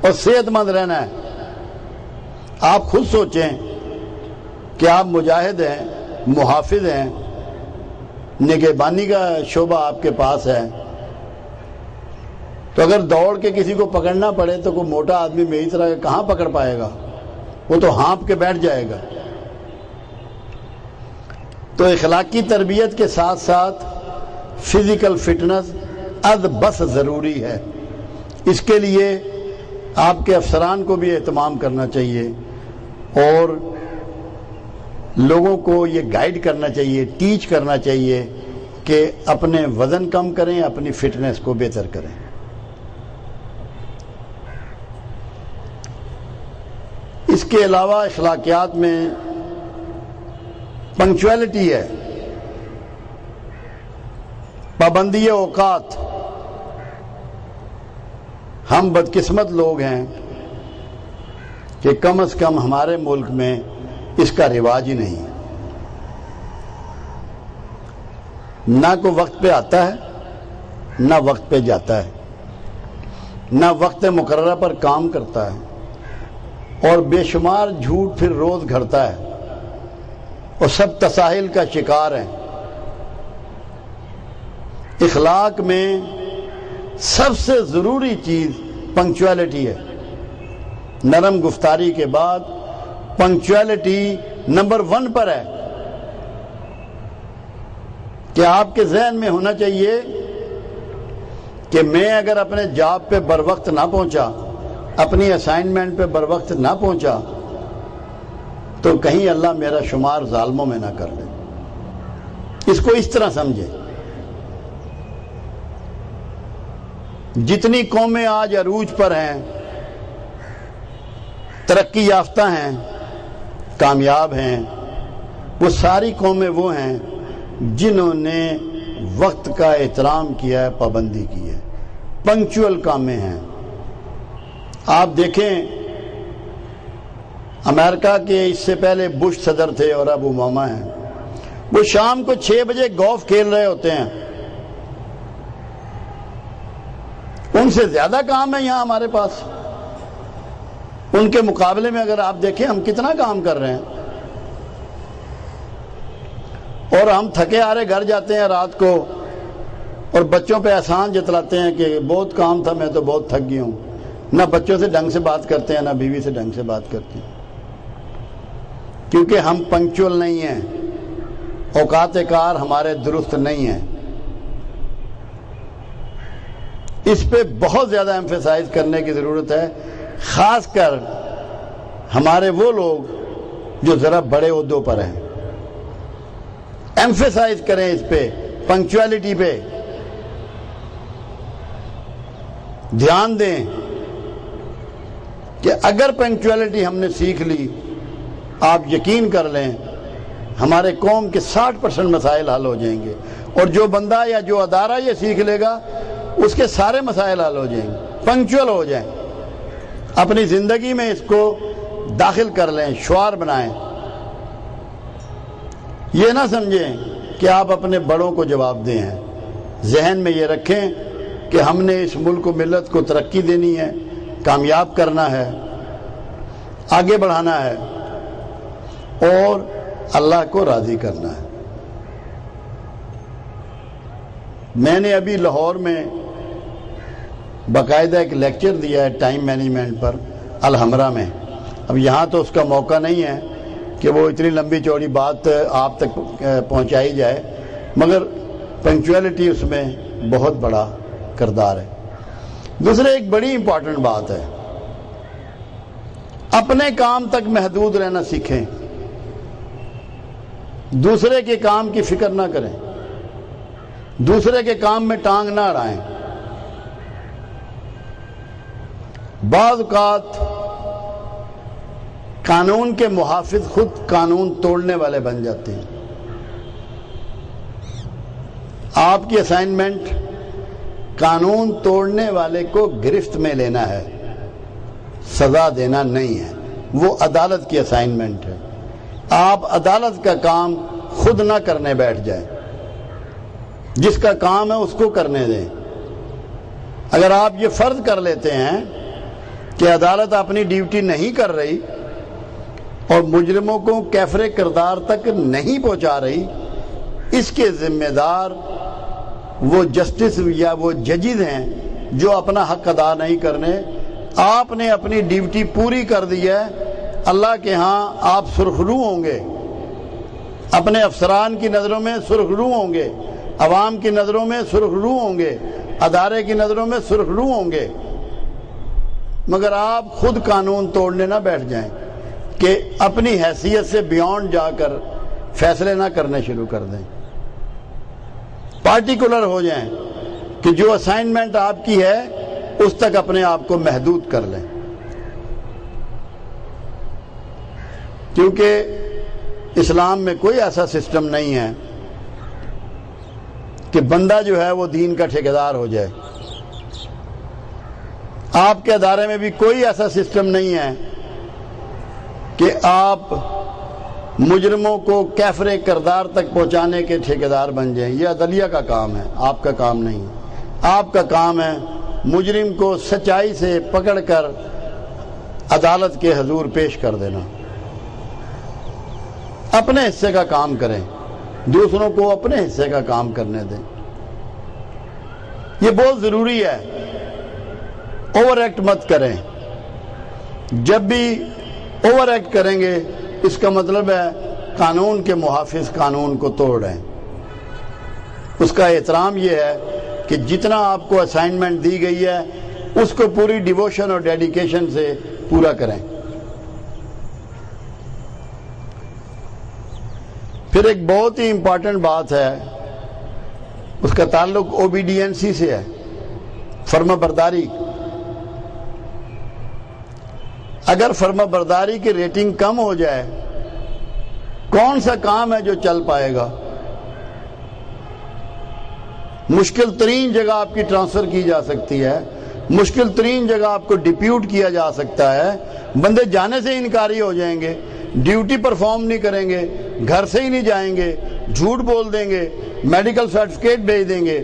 اور صحت مند رہنا ہے۔ آپ خود سوچیں کہ آپ مجاہد ہیں، محافظ ہیں، نگہبانی کا شعبہ آپ کے پاس ہے، تو اگر دوڑ کے کسی کو پکڑنا پڑے تو کوئی موٹا آدمی میری طرح کہاں پکڑ پائے گا؟ وہ تو ہانپ کے بیٹھ جائے گا۔ تو اخلاقی تربیت کے ساتھ ساتھ فزیکل فٹنس از بس ضروری ہے۔ اس کے لیے آپ کے افسران کو بھی اہتمام کرنا چاہیے اور لوگوں کو یہ گائیڈ کرنا چاہیے، ٹیچ کرنا چاہیے کہ اپنے وزن کم کریں، اپنی فٹنس کو بہتر کریں۔ اس کے علاوہ اخلاقیات میں پنکچویلٹی ہے، پابندی اوقات۔ ہم بدقسمت لوگ ہیں کہ کم از کم ہمارے ملک میں اس کا رواج ہی نہیں، نہ کوئی وقت پہ آتا ہے، نہ وقت پہ جاتا ہے، نہ وقت مقررہ پر کام کرتا ہے، اور بے شمار جھوٹ پھر روز گھڑتا ہے، اور سب تساہل کا شکار ہیں۔ اخلاق میں سب سے ضروری چیز پنکچویلٹی ہے۔ نرم گفتاری کے بعد پنکچویلٹی نمبر 1 پر ہے کہ آپ کے ذہن میں ہونا چاہیے کہ میں اگر اپنے جاب پہ بر وقت نہ پہنچا، اپنی اسائنمنٹ پہ بر وقت نہ پہنچا، تو کہیں اللہ میرا شمار ظالموں میں نہ کر دے۔ اس کو اس طرح سمجھے۔ جتنی قومیں آج عروج پر ہیں، ترقی یافتہ ہیں، کامیاب ہیں، وہ ساری قومیں وہ ہیں جنہوں نے وقت کا احترام کیا ہے، پابندی کی ہے، پنکچول کامیں ہیں۔ آپ دیکھیں امریکہ کے اس سے پہلے بش صدر تھے اور اب اوباما ہیں، وہ شام کو 6 بجے گولف کھیل رہے ہوتے ہیں۔ ان سے زیادہ کام ہے یہاں ہمارے پاس۔ ان کے مقابلے میں اگر آپ دیکھیں ہم کتنا کام کر رہے ہیں، اور ہم تھکے ہارے گھر جاتے ہیں رات کو اور بچوں پہ احسان جتلاتے ہیں کہ بہت کام تھا، میں تو بہت تھک گیا ہوں۔ نہ بچوں سے ڈھنگ سے بات کرتے ہیں، نہ بیوی سے ڈھنگ سے بات کرتے ہیں، کیونکہ ہم پنکچول نہیں ہیں، اوقات کار ہمارے درست نہیں ہیں۔ اس پہ بہت زیادہ ایمفیسائز کرنے کی ضرورت ہے، خاص کر ہمارے وہ لوگ جو ذرا بڑے عہدوں پر ہیں۔ ایمفیسائز کریں اس پہ، پنکچویلٹی پہ دھیان دیں کہ اگر پنکچویلٹی ہم نے سیکھ لی، آپ یقین کر لیں ہمارے قوم کے 60% مسائل حل ہو جائیں گے، اور جو بندہ یا جو ادارہ یہ سیکھ لے گا اس کے سارے مسائل حل ہو جائیں گے۔ پنکچول ہو جائیں، اپنی زندگی میں اس کو داخل کر لیں، شعار بنائیں۔ یہ نہ سمجھیں کہ آپ اپنے بڑوں کو جواب دیں ہیں، ذہن میں یہ رکھیں کہ ہم نے اس ملک و ملت کو ترقی دینی ہے، کامیاب کرنا ہے، آگے بڑھانا ہے، اور اللہ کو راضی کرنا ہے۔ میں نے ابھی لاہور میں باقاعدہ ایک لیکچر دیا ہے ٹائم مینجمنٹ پر، الحمرہ میں۔ اب یہاں تو اس کا موقع نہیں ہے کہ وہ اتنی لمبی چوڑی بات آپ تک پہنچائی جائے، مگر پنکچویلٹی اس میں بہت بڑا کردار ہے۔ دوسرے ایک بڑی امپورٹنٹ بات ہے، اپنے کام تک محدود رہنا سیکھیں، دوسرے کے کام کی فکر نہ کریں، دوسرے کے کام میں ٹانگ نہ اڑائیں۔ بعض اوقات قانون کے محافظ خود قانون توڑنے والے بن جاتے ہیں۔ آپ کی اسائنمنٹ قانون توڑنے والے کو گرفت میں لینا ہے، سزا دینا نہیں ہے، وہ عدالت کی اسائنمنٹ ہے۔ آپ عدالت کا کام خود نہ کرنے بیٹھ جائیں، جس کا کام ہے اس کو کرنے دیں۔ اگر آپ یہ فرض کر لیتے ہیں کہ عدالت اپنی ڈیوٹی نہیں کر رہی اور مجرموں کو کیفر کردار تک نہیں پہنچا رہی، اس کے ذمہ دار وہ جسٹس یا وہ ججز ہیں جو اپنا حق ادا نہیں کرنے۔ آپ نے اپنی ڈیوٹی پوری کر دی ہے، اللہ کے ہاں آپ سرخرو ہوں گے، اپنے افسران کی نظروں میں سرخرو ہوں گے، عوام کی نظروں میں سرخرو ہوں گے، ادارے کی نظروں میں سرخرو ہوں گے، مگر آپ خود قانون توڑنے نہ بیٹھ جائیں کہ اپنی حیثیت سے بیونڈ جا کر فیصلے نہ کرنے شروع کر دیں، پارٹیکولر ہو جائیں کہ جو اسائنمنٹ آپ کی ہے اس تک اپنے آپ کو محدود کر لیں، کیونکہ اسلام میں کوئی ایسا سسٹم نہیں ہے کہ بندہ جو ہے وہ دین کا ٹھیکیدار ہو جائے۔ آپ کے ادارے میں بھی کوئی ایسا سسٹم نہیں ہے کہ آپ مجرموں کو کیفر کردار تک پہنچانے کے ٹھیکیدار بن جائیں۔ یہ عدلیہ کا کام ہے، آپ کا کام نہیں۔ آپ کا کام ہے مجرم کو سچائی سے پکڑ کر عدالت کے حضور پیش کر دینا، اپنے حصے کا کام کریں، دوسروں کو اپنے حصے کا کام کرنے دیں۔ یہ بہت ضروری ہے، اوور ایکٹ مت کریں۔ جب بھی اوور ایکٹ کریں گے اس کا مطلب ہے قانون کے محافظ قانون کو توڑ رہے ہیں۔ اس کا احترام یہ ہے کہ جتنا آپ کو اسائنمنٹ دی گئی ہے اس کو پوری ڈیووشن اور ڈیڈیکیشن سے پورا کریں۔ پھر ایک بہت ہی امپورٹنٹ بات ہے، اس کا تعلق اوبیڈینسی سے ہے، فرما برداری۔ اگر فرما برداری کی ریٹنگ کم ہو جائے، کون سا کام ہے جو چل پائے گا؟ مشکل ترین جگہ آپ کی ٹرانسفر کی جا سکتی ہے، مشکل ترین جگہ آپ کو ڈیپیوٹ کیا جا سکتا ہے، بندے جانے سے انکاری ہو جائیں گے، ڈیوٹی پرفارم نہیں کریں گے، گھر سے ہی نہیں جائیں گے، جھوٹ بول دیں گے، میڈیکل سرٹیفکیٹ بھیج دیں گے۔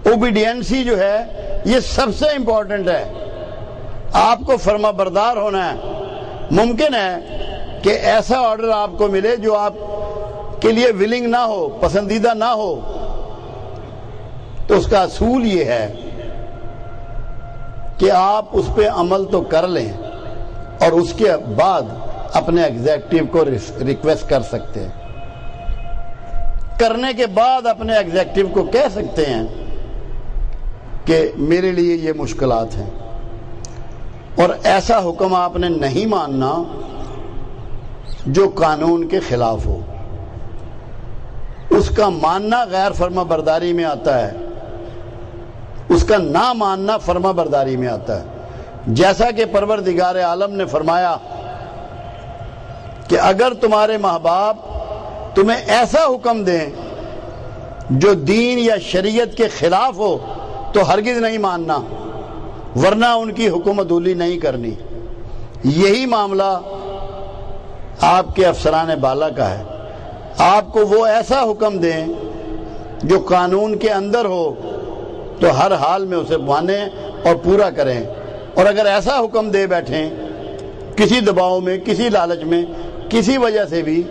اوبیڈینسی جو ہے یہ سب سے امپورٹنٹ ہے۔ آپ کو فرما بردار ہونا ہے۔ ممکن ہے کہ ایسا آرڈر آپ کو ملے جو آپ کے لیے ولنگ نہ ہو، پسندیدہ نہ ہو، تو اس کا اصول یہ ہے کہ آپ اس پہ عمل تو کر لیں اور اس کے بعد اپنے ایگزیکٹو کو ریکویسٹ کر سکتے ہیں، کرنے کے بعد اپنے ایگزیکٹو کو کہہ سکتے ہیں کہ میرے لیے یہ مشکلات ہیں، اور ایسا حکم آپ نے نہیں ماننا جو قانون کے خلاف ہو۔ اس کا ماننا غیر فرما برداری میں آتا ہے، اس کا نہ ماننا فرما برداری میں آتا ہے۔ جیسا کہ پروردگار عالم نے فرمایا کہ اگر تمہارے ماں باپ تمہیں ایسا حکم دیں جو دین یا شریعت کے خلاف ہو تو ہرگز نہیں ماننا، ورنہ ان کی حکم عدولی نہیں کرنی۔ یہی معاملہ آپ کے افسران بالا کا ہے۔ آپ کو وہ ایسا حکم دیں جو قانون کے اندر ہو تو ہر حال میں اسے مانیں اور پورا کریں، اور اگر ایسا حکم دے بیٹھیں کسی دباؤ میں، کسی لالچ میں، کسی وجہ سے بھی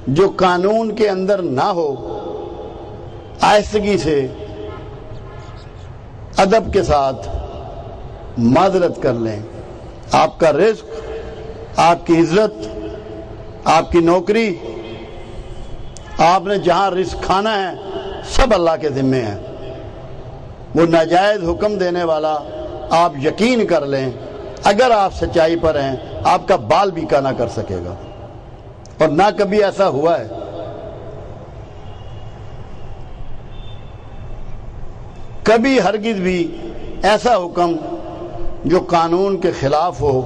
جو قانون کے اندر نہ ہو، آہستگی سے ادب کے ساتھ معذرت کر لیں۔ آپ کا رزق، آپ کی عزت، آپ کی نوکری، آپ نے جہاں رزق کھانا ہے سب اللہ کے ذمے ہے۔ وہ ناجائز حکم دینے والا آپ یقین کر لیں اگر آپ سچائی پر ہیں آپ کا بال بیکا نہ کر سکے گا، اور نہ کبھی ایسا ہوا ہے۔ کبھی ہرگز بھی ایسا حکم جو قانون کے خلاف ہو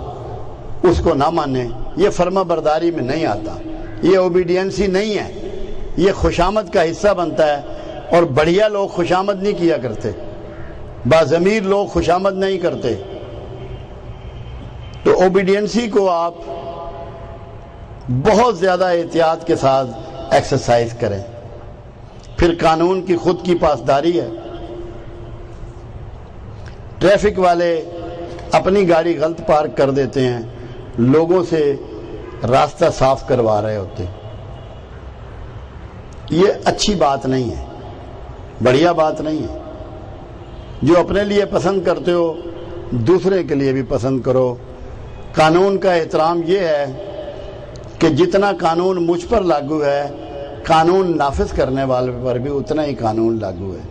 اس کو نہ مانے۔ یہ فرما برداری میں نہیں آتا، یہ اوبیڈینسی نہیں ہے، یہ خوشامد کا حصہ بنتا ہے، اور بڑھیا لوگ خوشامد نہیں کیا کرتے، باضمیر لوگ خوشامد نہیں کرتے۔ تو اوبیڈینسی کو آپ بہت زیادہ احتیاط کے ساتھ ایکسرسائز کریں۔ پھر قانون کی خود کی پاسداری ہے۔ ٹریفک والے اپنی گاڑی غلط پارک کر دیتے ہیں، لوگوں سے راستہ صاف کروا رہے ہوتے ہیں۔ یہ اچھی بات نہیں ہے، بڑھیا بات نہیں ہے۔ جو اپنے لیے پسند کرتے ہو دوسرے کے لیے بھی پسند کرو۔ قانون کا احترام یہ ہے کہ جتنا قانون مجھ پر لاگو ہے، قانون نافذ کرنے والے پر بھی اتنا ہی قانون لاگو ہے۔